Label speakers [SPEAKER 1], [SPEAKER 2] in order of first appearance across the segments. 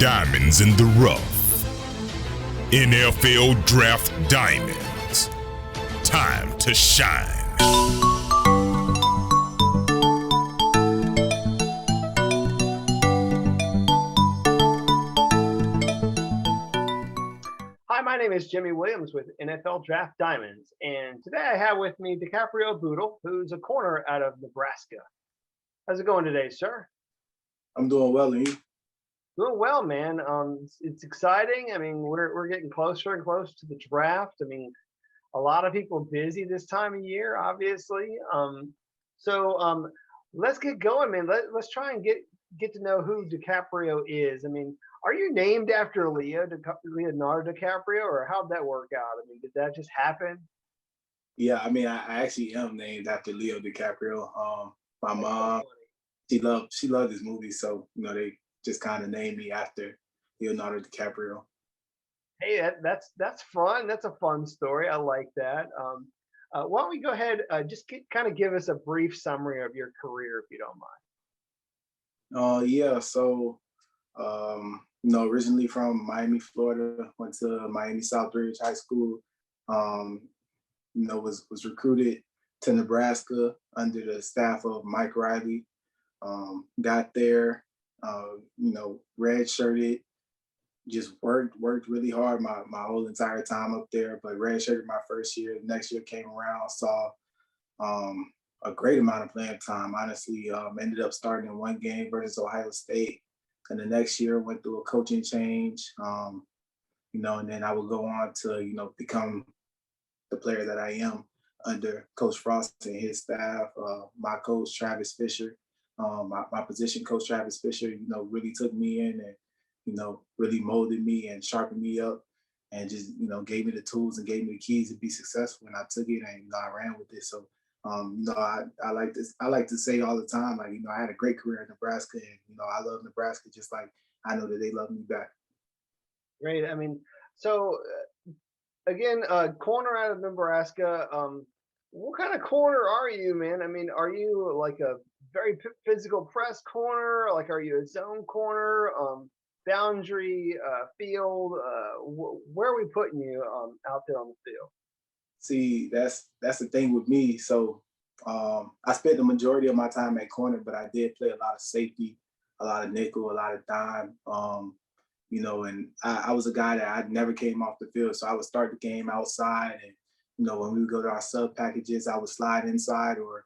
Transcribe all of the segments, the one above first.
[SPEAKER 1] Diamonds in the rough. NFL Draft Diamonds. Time to shine.
[SPEAKER 2] Hi, my name is Jimmy Williams with NFL Draft Diamonds, and today I have with me Dicaprio Bootle, who's a corner out of Nebraska. How's it going today, sir?
[SPEAKER 3] I'm doing well, and you?
[SPEAKER 2] Doing well, man. It's exciting. I mean, we're getting closer and closer to the draft. I mean, a lot of people busy this time of year, obviously. So let's get going, man. Let's try and get to know who Dicaprio is. I mean, are you named after Leonardo DiCaprio, or how'd that work out? I mean, did that just happen?
[SPEAKER 3] Yeah, I mean, I actually am named after Leo DiCaprio. My mom, she loved this movie, so they just kind of named me after Leonardo DiCaprio.
[SPEAKER 2] Hey, that's fun. That's a fun story. I like that. Why don't we go ahead? Just kind of give us a brief summary of your career, if you don't mind.
[SPEAKER 3] Yeah, so originally from Miami, Florida, went to Miami Southridge High School. Was recruited to Nebraska under the staff of Mike Riley. Got there, redshirted, just worked really hard my whole entire time up there, but redshirted my first year. Next year came around, saw a great amount of playing time, honestly. Ended up starting in one game versus Ohio State. And the next year went through a coaching change, and then I would go on to, become the player that I am under Coach Frost and his staff. My coach, Travis Fisher, my position coach, Travis Fisher, really took me in and, really molded me and sharpened me up and just, gave me the tools and gave me the keys to be successful. And I took it and, I ran with it. So, I like this. I like to say all the time, like, I had a great career in Nebraska and, I love Nebraska just like I know that they love me back.
[SPEAKER 2] Great. I mean, so again, corner out of Nebraska. What kind of corner are you, man? I mean, are you like a very physical press corner? Like, are you a zone corner, boundary, field? Where are we putting you out there on the field?
[SPEAKER 3] See, that's the thing with me. So I spent the majority of my time at corner, but I did play a lot of safety, a lot of nickel, a lot of dime. And I was a guy that I never came off the field. So I would start the game outside. And, when we would go to our sub packages, I would slide inside, or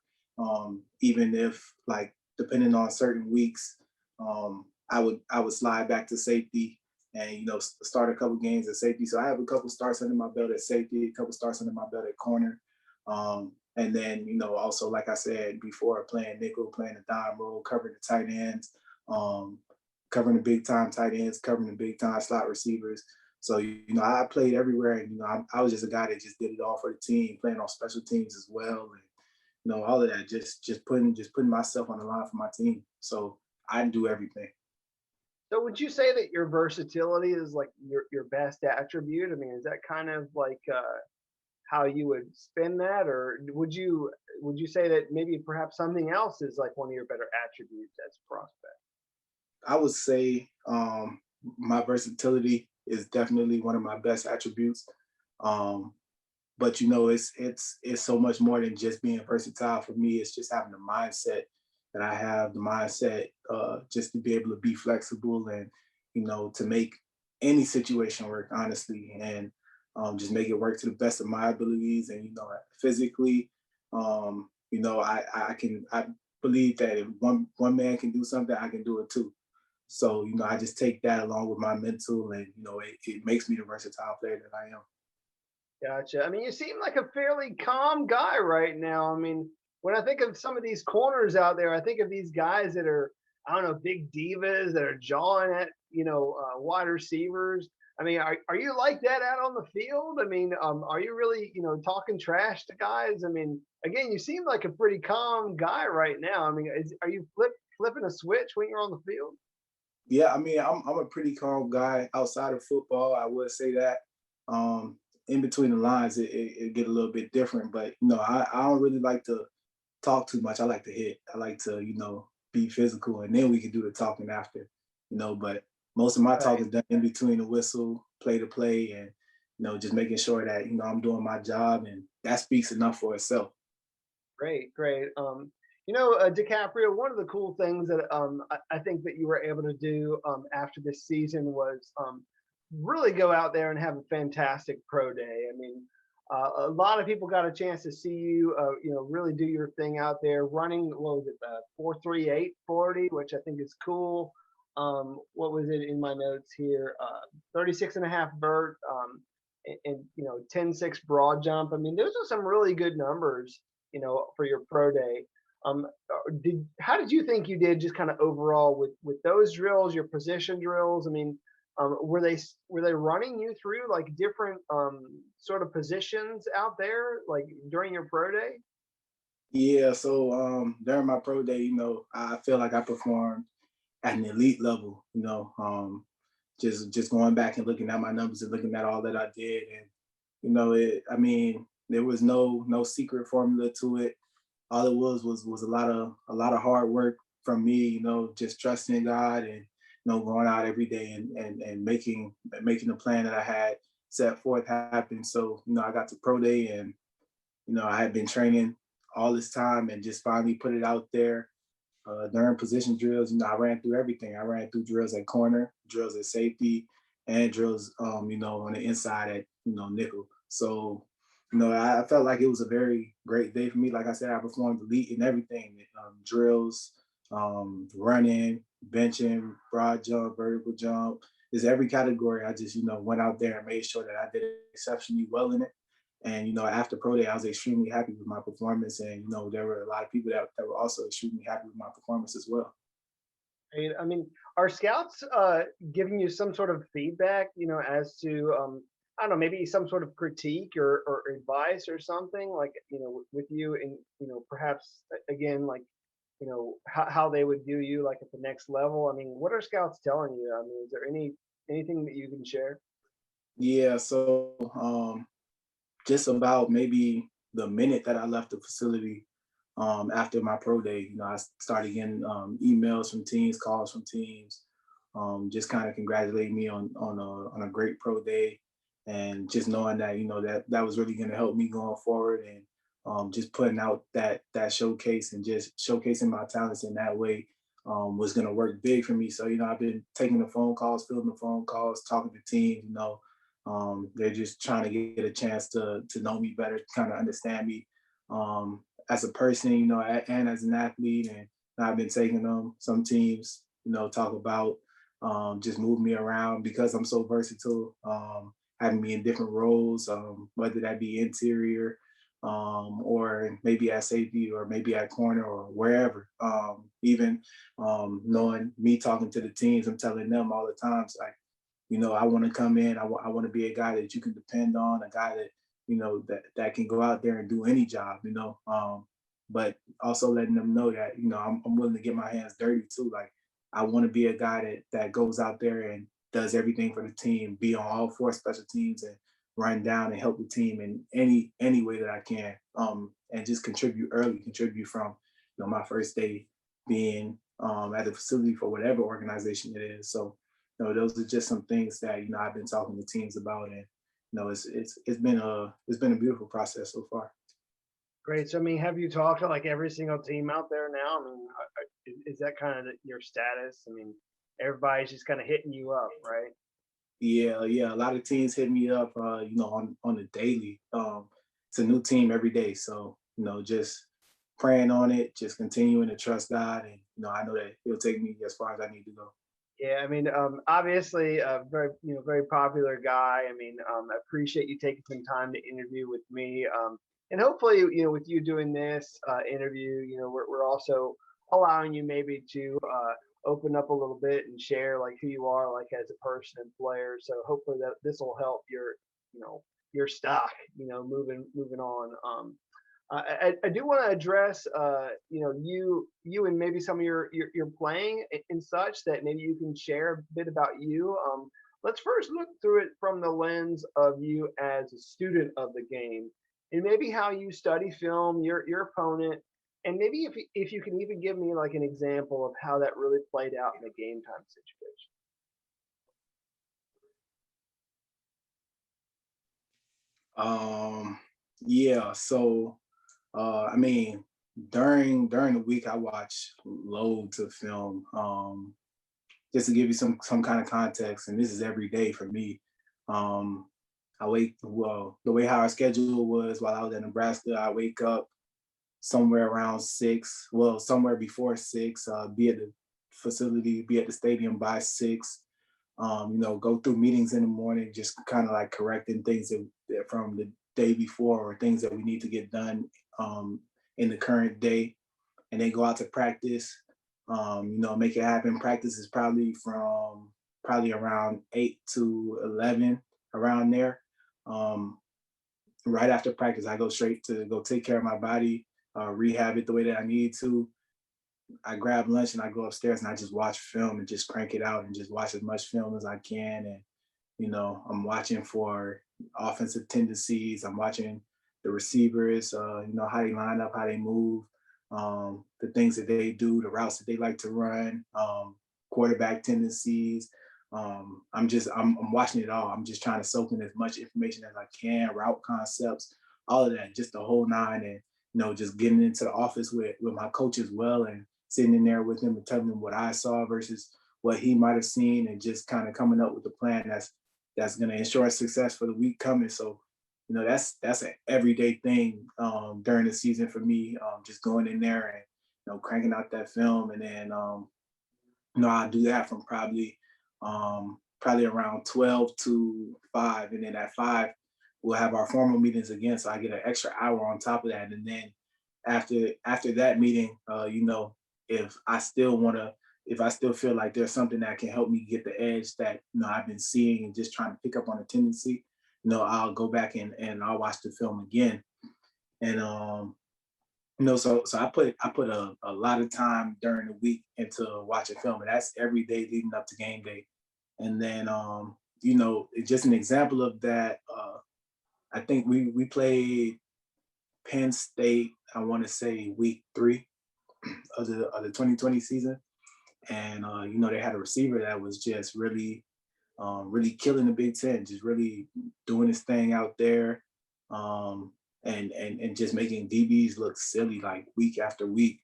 [SPEAKER 3] even if, like, depending on certain weeks, I would slide back to safety and, start a couple games at safety. So I have a couple starts under my belt at safety, a couple starts under my belt at corner. And then, also, like I said before, playing nickel, playing the dime role, covering the tight ends, covering the big time tight ends, covering the big time slot receivers. So, I played everywhere, and, I was just a guy that just did it all for the team, playing on special teams as well. And, all of that, just putting myself on the line for my team. So I do everything.
[SPEAKER 2] So would you say that your versatility is like your best attribute? I mean, is that kind of like how you would spin that, or would you say that maybe perhaps something else is like one of your better attributes as a prospect?
[SPEAKER 3] I would say my versatility is definitely one of my best attributes. But it's so much more than just being versatile. For me, it's just having the mindset that I have, the mindset just to be able to be flexible and, to make any situation work, honestly, and just make it work to the best of my abilities. And, physically, I believe that if one man can do something, I can do it too. So, I just take that along with my mental, and, it makes me the versatile player that I am.
[SPEAKER 2] Gotcha. I mean, you seem like a fairly calm guy right now. I mean, when I think of some of these corners out there, I think of these guys that are, I don't know, big divas that are jawing at, wide receivers. I mean, are you like that out on the field? I mean, are you really, talking trash to guys? I mean, again, you seem like a pretty calm guy right now. I mean, are you flipping a switch when you're on the field?
[SPEAKER 3] Yeah, I mean, I'm a pretty calm guy outside of football. I would say that. In between the lines, it get a little bit different, but I don't really like to talk too much. I like to hit. I like to, be physical, and then we can do the talking after. But Most of my talk
[SPEAKER 2] Right.
[SPEAKER 3] is done in between the whistle, play to play, and just making sure that I'm doing my job, and that speaks enough for itself.
[SPEAKER 2] Great, great. DiCaprio, one of the cool things that I think that you were able to do after this season was really go out there and have a fantastic pro day. I mean, a lot of people got a chance to see you, really do your thing out there running. What was it, 4:38:40, which I think is cool. What was it in my notes here? 36 and a half vert, and 10.6 broad jump. I mean, those are some really good numbers, for your pro day. How did you think you did just kind of overall with those drills, your position drills? I mean, were they running you through like different sort of positions out there like during your pro day?
[SPEAKER 3] Yeah, so during my pro day, I feel like I performed at an elite level. Just going back and looking at my numbers and looking at all that I did, and I mean, there was no secret formula to it. All it was a lot of hard work from me, just trusting God, and going out every day and making the plan that I had set forth happen. So I got to pro day, and I had been training all this time and just finally put it out there. During position drills, I ran through everything. I ran through drills at corner, drills at safety, and drills, on the inside at, nickel. So, I felt like it was a very great day for me. Like I said, I performed elite in everything: drills, running, benching, broad jump, vertical jump. There's every category. I just, went out there and made sure that I did exceptionally well in it. And after pro day, I was extremely happy with my performance, and there were a lot of people that were also extremely happy with my performance as well.
[SPEAKER 2] Right? I mean, are scouts giving you some sort of feedback, as to I don't know, maybe some sort of critique or advice or something like, with you, and perhaps again, like, how they would view you like at the next level. I mean, what are scouts telling you? I mean, is there anything that you can share?
[SPEAKER 3] Yeah, so just about maybe the minute that I left the facility, after my pro day, I started getting emails from teams, calls from teams, just kind of congratulating me on a great pro day, and just knowing that that was really going to help me going forward, and just putting out that showcase and just showcasing my talents in that way was going to work big for me. So I've been taking the phone calls, filling the phone calls, talking to teams. They're just trying to get a chance to know me better, kind of understand me as a person, and as an athlete. And I've been taking them. Some teams, talk about just move me around because I'm so versatile, having me in different roles, whether that be interior, or maybe at safety, or maybe at corner, or wherever. Even knowing me talking to the teams, I'm telling them all the times, like, I want to come in. I want to be a guy that you can depend on, a guy that that can go out there and do any job. But also letting them know that I'm willing to get my hands dirty too. Like, I want to be a guy that goes out there and does everything for the team, be on all four special teams, and run down and help the team in any way that I can. And just contribute early, contribute from my first day being at the facility for whatever organization it is. So those are just some things that I've been talking to teams about, and it's been a beautiful process so far.
[SPEAKER 2] Great. So, I mean, have you talked to like every single team out there now? I mean, is that kind of your status? I mean, everybody's just kind of hitting you up, right?
[SPEAKER 3] Yeah, yeah. A lot of teams hit me up, on a daily. It's a new team every day, so just praying on it, just continuing to trust God, and I know that He'll take me as far as I need to go.
[SPEAKER 2] Yeah, I mean, obviously, a very popular guy. I mean, I appreciate you taking some time to interview with me, and hopefully, with you doing this interview, we're also allowing you maybe to open up a little bit and share like who you are, like as a person and player. So hopefully that this will help you know, your stock, moving on. I do want to address, you and maybe some of your playing and such that maybe you can share a bit about you. Let's first look through it from the lens of you as a student of the game, and maybe how you study film, your opponent, and maybe if you can even give me like an example of how that really played out in a game time situation.
[SPEAKER 3] Um, yeah. So, I mean, during the week, I watch loads of film. Just to give you some kind of context, and this is every day for me. Um, well, the way how our schedule was while I was in Nebraska, I wake up somewhere around 6, well, somewhere before 6, be at the facility, be at the stadium by 6. Go through meetings in the morning, just kind of like correcting things that from the day before or things that we need to get done um, in the current day, and then go out to practice. Make it happen. Practice is probably around 8 to 11, around there. Um, right after practice, I go straight to go take care of my body, rehab it the way that I need to. I grab lunch and I go upstairs and I just watch film and just crank it out and just watch as much film as I can. And I'm watching for offensive tendencies. I'm watching the receivers, how they line up, how they move, the things that they do, the routes that they like to run, quarterback tendencies. I'm watching it all. I'm just trying to soak in as much information as I can, route concepts, all of that, just the whole nine. And just getting into the office with my coach as well, and sitting in there with him and telling him what I saw versus what he might have seen, and just kind of coming up with a plan that's going to ensure success for the week coming. So, that's an everyday thing during the season for me. Just going in there and cranking out that film, and then I do that from probably around 12 to 5, and then at 5 we'll have our formal meetings again. So I get an extra hour on top of that, and then after that meeting, if I still want to, if I still feel like there's something that can help me get the edge that I've been seeing and just trying to pick up on a tendency, I'll go back and I'll watch the film again. And so I put a lot of time during the week into watching film, and that's every day leading up to game day. And then it's just an example of that. I think we played Penn State, I want to say week 3 of the 2020 season, and they had a receiver that was just really killing the Big Ten, just really doing his thing out there, and just making DBs look silly like week after week.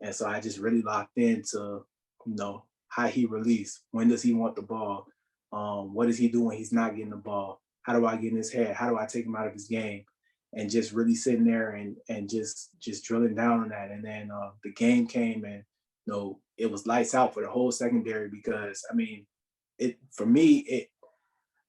[SPEAKER 3] And so I just really locked into how he release, when does he want the ball, what does he do when he's not getting the ball, how do I get in his head, how do I take him out of his game, and just really sitting there and just drilling down on that. And then the game came, and it was lights out for the whole secondary, because I mean, it for me,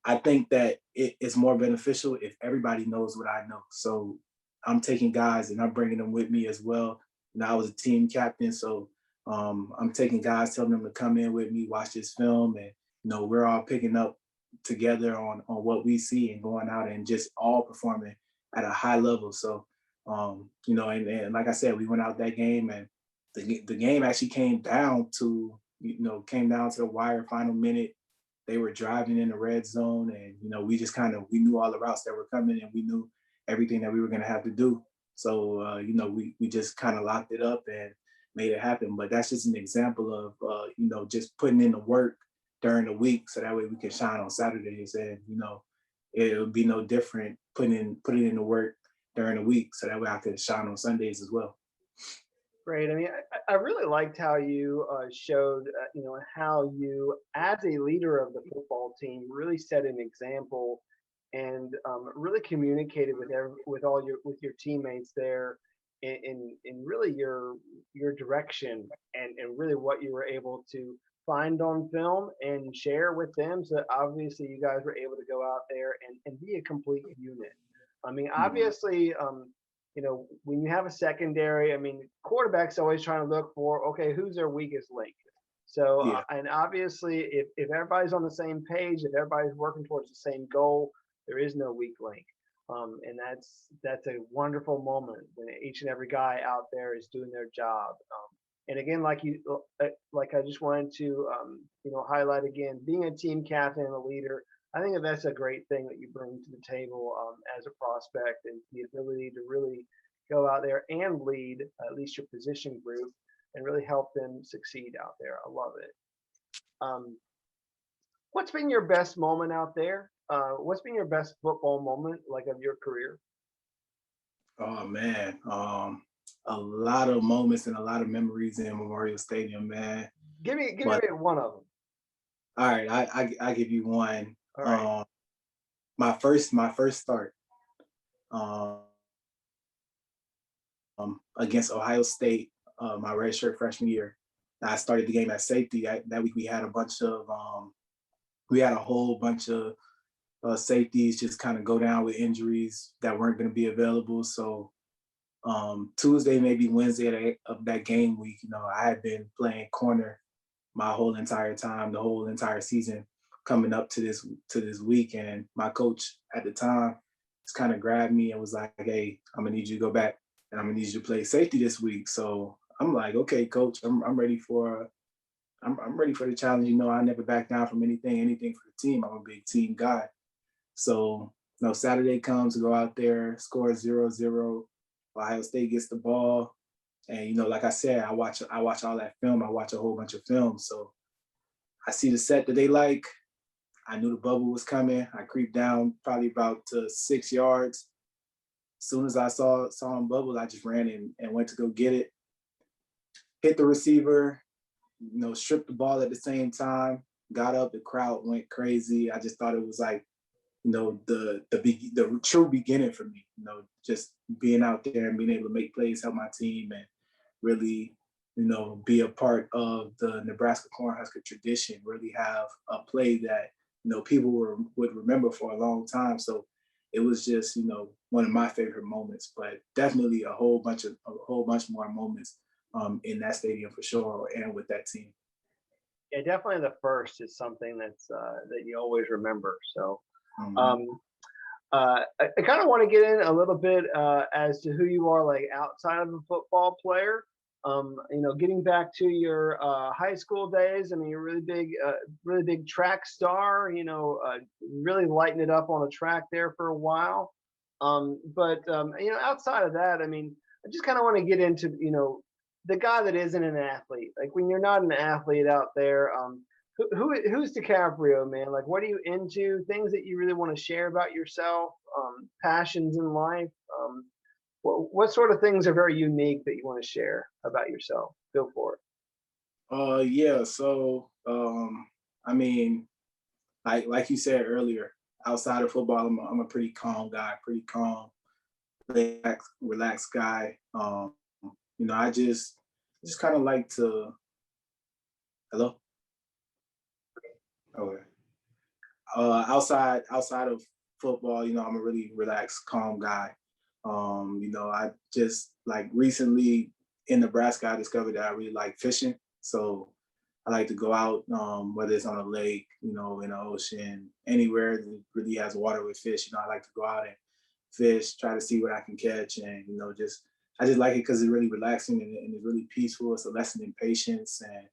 [SPEAKER 3] I think that it's more beneficial if everybody knows what I know. So I'm taking guys and I'm bringing them with me as well. I was a team captain, so I'm taking guys, telling them to come in with me, watch this film, and we're all picking up together on what we see and going out and just all performing at a high level. So and like I said, we went out that game, and the game actually came down to the wire, final minute. They were driving in the red zone, and we just we knew all the routes that were coming, and we knew everything that we were going to have to do. So we just kind of locked it up and made it happen. But that's just an example of just putting in the work during the week, so that way we can shine on Saturdays. And it would be no different putting in the work during the week, so that way I could shine on Sundays as well.
[SPEAKER 2] Great. I mean, I really liked how you showed, how you, as a leader of the football team, really set an example and really communicated with all your teammates there in really your direction and really what you were able to find on film and share with them. So that obviously you guys were able to go out there and be a complete unit. I mean,
[SPEAKER 3] Mhm.
[SPEAKER 2] obviously, when you have a secondary, I mean, quarterback's always trying to look for, okay, who's their weakest link? So,
[SPEAKER 3] Yeah.
[SPEAKER 2] and obviously, if everybody's on the same page, if everybody's working towards the same goal, there is no weak link. And that's a wonderful moment when each and every guy out there is doing their job. And again, like I just wanted to, highlight again, being a team captain and a leader, I think that that's a great thing that you bring to the table as a prospect, and the ability to really go out there and lead at least your position group and really help them succeed out there. I love it. Um, what's been your best moment out there? what's been your best football moment, like, of your career?
[SPEAKER 3] Oh man, a lot of moments and a lot of memories in Memorial Stadium, man.
[SPEAKER 2] Give me
[SPEAKER 3] But
[SPEAKER 2] maybe one of them.
[SPEAKER 3] all right, I give you one.
[SPEAKER 2] All right.
[SPEAKER 3] My first start um, against Ohio State, my redshirt freshman year. I started the game at safety. That week we had a whole bunch of safeties just kind of go down with injuries that weren't going to be available. So Tuesday, maybe Wednesday of that game week, I had been playing corner my whole entire time, the whole entire season coming up to this week. And my coach at the time just kind of grabbed me and was like, "Hey, I'm gonna need you to go back and I'm gonna need you to play safety this week." So I'm like, "Okay, coach, I'm ready for I'm ready for the challenge. I never back down from anything for the team. I'm a big team guy." So, Saturday comes, go out there, score 0-0. Ohio State gets the ball. And like I said, I watch all that film. I watch a whole bunch of film. So I see the set that they like. I knew the bubble was coming. I creeped down probably about to 6 yards. As soon as I saw him bubble, I just ran and went to go get it. Hit the receiver, stripped the ball at the same time, got up, the crowd went crazy. I just thought it was like, the true beginning for me, just being out there and being able to make plays, help my team, and really, be a part of the Nebraska Cornhusker tradition, really have a play that, people would remember for a long time. So it was just, one of my favorite moments, but definitely a whole bunch more moments in that stadium for sure, and with that team.
[SPEAKER 2] Yeah, definitely the first is something that you always remember. So,
[SPEAKER 3] Mhm.
[SPEAKER 2] um, I kind of want to get in a little bit as to who you are, like, outside of a football player. Getting back to your high school days. I mean, you're really big track star. Really lighting it up on a track there for a while. But outside of that, I mean, I just kind of want to get into the guy that isn't an athlete. Like, when you're not an athlete out there, who's Dicaprio, man? Like, what are you into? Things that you really want to share about yourself, passions in life. What sort of things are very unique that you want to share about yourself? Go for it.
[SPEAKER 3] Yeah. So, I mean, like you said earlier, outside of football, I'm a pretty calm guy, pretty calm, relaxed guy. I just kind of like to. Hello. Okay. Outside of football, I'm a really relaxed, calm guy. I just like recently in Nebraska, I discovered that I really like fishing. So I like to go out, whether it's on a lake, in the ocean, anywhere that really has water with fish. I like to go out and fish, try to see what I can catch, and I just like it because it's really relaxing and it's really peaceful. It's a lesson in patience, and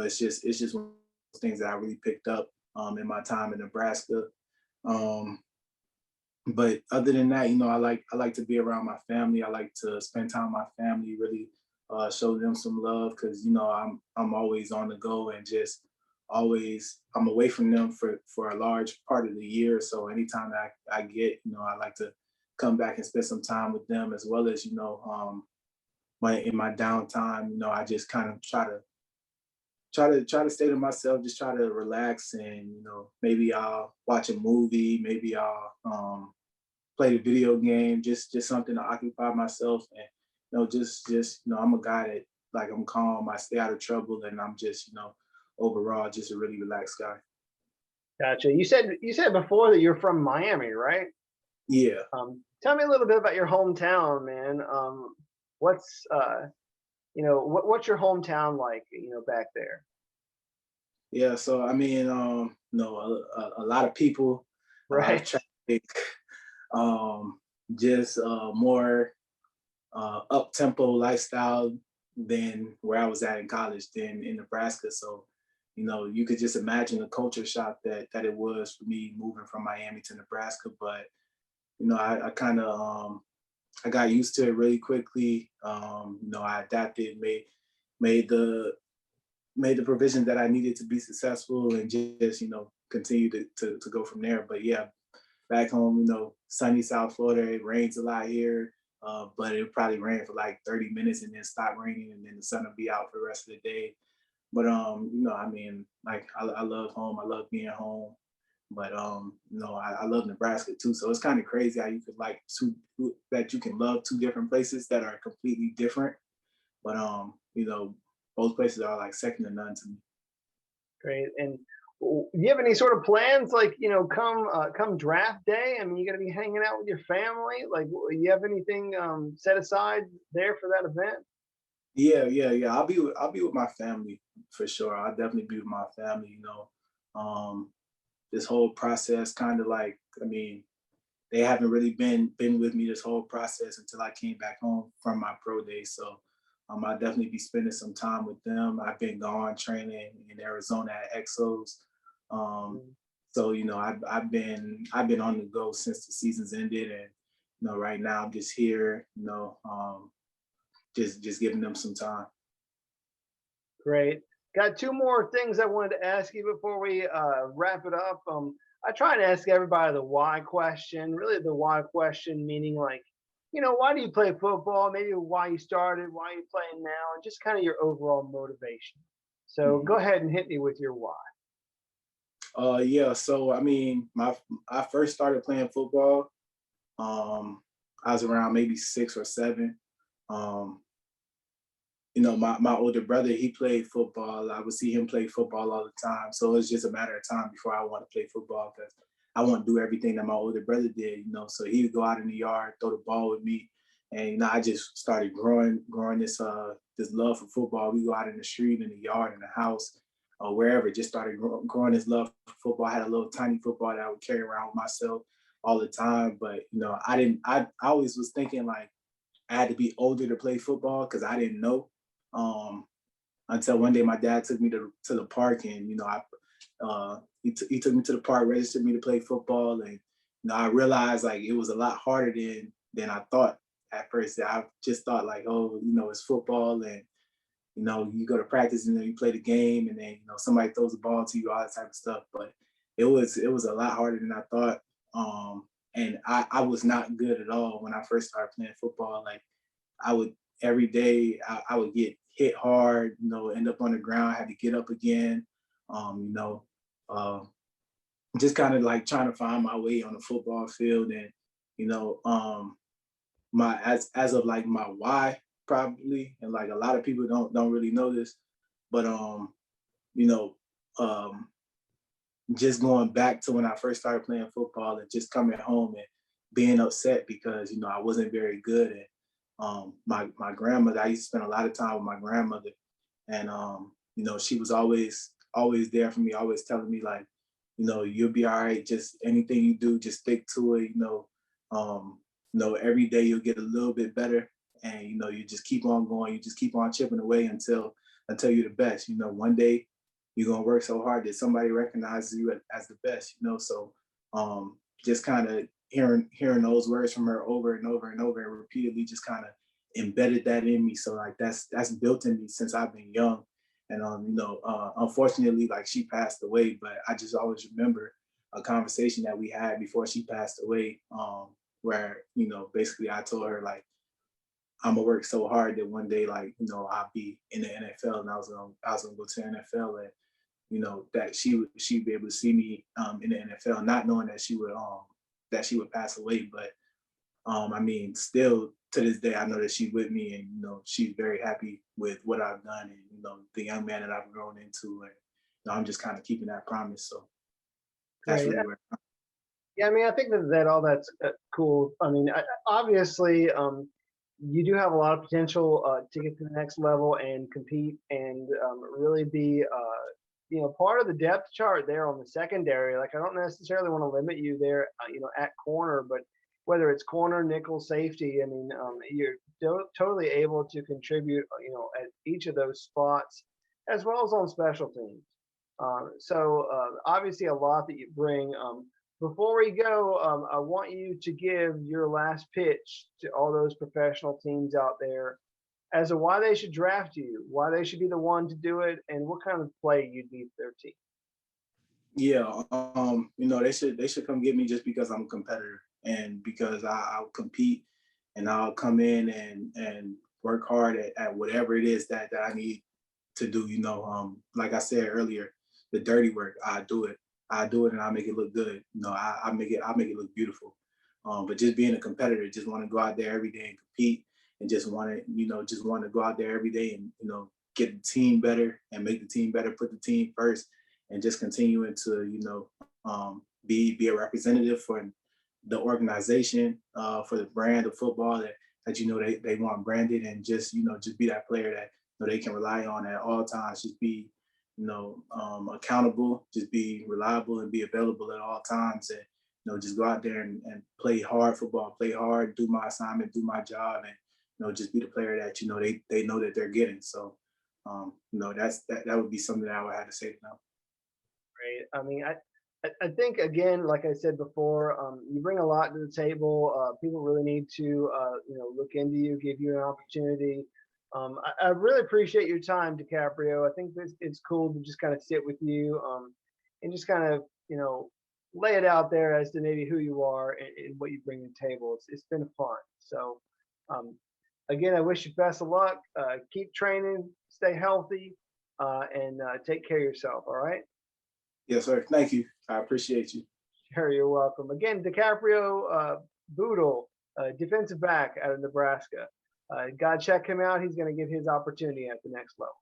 [SPEAKER 3] it's just one of those things that I really picked up in my time in Nebraska. Um, but other than that, I like to be around my family. I like to spend time with my family, really show them some love because I'm always on the go and just always I'm away from them for a large part of the year. So anytime that I get, I like to come back and spend some time with them as well as in my downtime. I just kind of try to stay to myself, just try to relax, and maybe I'll watch a movie, maybe I'll play the video game, just something to occupy myself. And I'm a guy that, like, I'm calm, I stay out of trouble, and I'm just overall just a really relaxed guy.
[SPEAKER 2] Gotcha. You said before that you're from Miami, right?
[SPEAKER 3] Yeah.
[SPEAKER 2] Tell me a little bit about your hometown, man. What's what's your hometown like? Back there.
[SPEAKER 3] Yeah, so I mean, a lot of people, a lot of
[SPEAKER 2] Right.
[SPEAKER 3] traffic, um, just more up tempo lifestyle than where I was at in college, than in Nebraska. So, you could just imagine the culture shock that it was for me moving from Miami to Nebraska. But I kind of I got used to it really quickly. I adapted, made the made the provision that I needed to be successful, and just continue to go from there. But yeah, back home, sunny South Florida, it rains a lot here. But it'll probably rain for like 30 minutes and then stop raining and then the sun will be out for the rest of the day. But I mean, like I love home. I love being home. But I love Nebraska too. So it's kind of crazy how you could that you can love two different places that are completely different. But both places are like second to none to me.
[SPEAKER 2] Great. And do you have any sort of plans, like, come draft day? I mean, you're gonna be hanging out with your family. Like, you have anything set aside there for that event?
[SPEAKER 3] Yeah. I'll be with my family for sure. I'll definitely be with my family. This whole process kind of like, I mean, they haven't really been with me this whole process until I came back home from my pro day. So I'll definitely be spending some time with them. I've been gone training in Arizona at Exos. So I've been on the go since the season's ended, and right now I'm just here. Just giving them some time.
[SPEAKER 2] Great. Got two more things I wanted to ask you before we wrap it up. I try to ask everybody the why question. Really, the why question meaning like, why do you play football? Maybe why you started, why you playing now, and just kind of your overall motivation. So go ahead and hit me with your why.
[SPEAKER 3] Yeah. So I mean, I first started playing football. I was around maybe 6 or 7. My older brother, he played football. I would see him play football all the time. So it was just a matter of time before I want to play football because I want to do everything that my older brother did, So he would go out in the yard, throw the ball with me. And I just started growing this love for football. We go out in the street, in the yard, in the house, or wherever, just started growing this love for football. I had a little tiny football that I would carry around with myself all the time. But, I always was thinking like I had to be older to play football because I didn't know. Until one day my dad took me to the park, and he took me to the park, registered me to play football, and I realized like it was a lot harder than I thought at first. I just thought like, oh, it's football, and you go to practice and then you play the game, and then somebody throws the ball to you, all that type of stuff. But it was a lot harder than I thought. And I was not good at all when I first started playing football. Like I would every day I would get hit hard, end up on the ground, had to get up again. Just kind of like trying to find my way on the football field. And, as of like my why probably, and like a lot of people don't really know this, but just going back to when I first started playing football and just coming home and being upset because, I wasn't very good. And my grandmother, I used to spend a lot of time with my grandmother, and she was always there for me, always telling me like, you'll be all right. Just anything you do, just stick to it. Every day you'll get a little bit better, and you just keep on going. You just keep on chipping away until you're the best. One day you're gonna work so hard that somebody recognizes you as the best. So just kind of hearing those words from her over and over and over and repeatedly just kind of embedded that in me. So like that's built in me since I've been young. And unfortunately, like she passed away, but I just always remember a conversation that we had before she passed away, where basically I told her like I'm gonna work so hard that one day like I'll be in the NFL, and I was gonna go to the NFL, and that she'd be able to see me in the NFL, not knowing that she would pass away. But I mean, still to this day, I know that she's with me, and she's very happy with what I've done, and the young man that I've grown into, and I'm just kind of keeping that promise. So that's really where.
[SPEAKER 2] Yeah, I mean, I think that all that's cool. I mean, obviously, you do have a lot of potential to get to the next level and compete and really be, part of the depth chart there on the secondary. Like, I don't necessarily want to limit you there, at corner, but whether it's corner, nickel, safety, I mean, you're totally able to contribute, at each of those spots, as well as on special teams. So obviously a lot that you bring. Before we go, I want you to give your last pitch to all those professional teams out there as to why they should draft you, why they should be the one to do it, and what kind of play you'd be for their team.
[SPEAKER 3] Yeah, they should come get me just because I'm a competitor and because I'll compete and I'll come in and work hard at whatever it is that I need to do. Like I said earlier, the dirty work, I do it. I do it and I make it look good. I make it look beautiful. But just being a competitor, just want to go out there every day and compete and just want to go out there every day and, get the team better and make the team better, put the team first and just continuing to, be a representative for the organization, for the brand of football that they want branded and just be that player that they can rely on at all times. Just be accountable, just be reliable and be available at all times, and just go out there and play hard football, play hard, do my assignment, do my job, and just be the player that they know that they're getting. So that would be something that I would have to say now.
[SPEAKER 2] Right. I mean, I think again, like I said before, you bring a lot to the table. People really need to look into you, give you an opportunity. I really appreciate your time, Dicaprio. I think it's cool to just kind of sit with you and just kind of lay it out there as to maybe who you are and what you bring to the table. It's been fun. So um, again, I wish you best of luck. Keep training, stay healthy, and take care of yourself. All right.
[SPEAKER 3] Yes, sir. Thank you. I appreciate you.
[SPEAKER 2] Sure, you're welcome. Again, Dicaprio Bootle, defensive back out of Nebraska. Got to check him out. He's going to get his opportunity at the next level.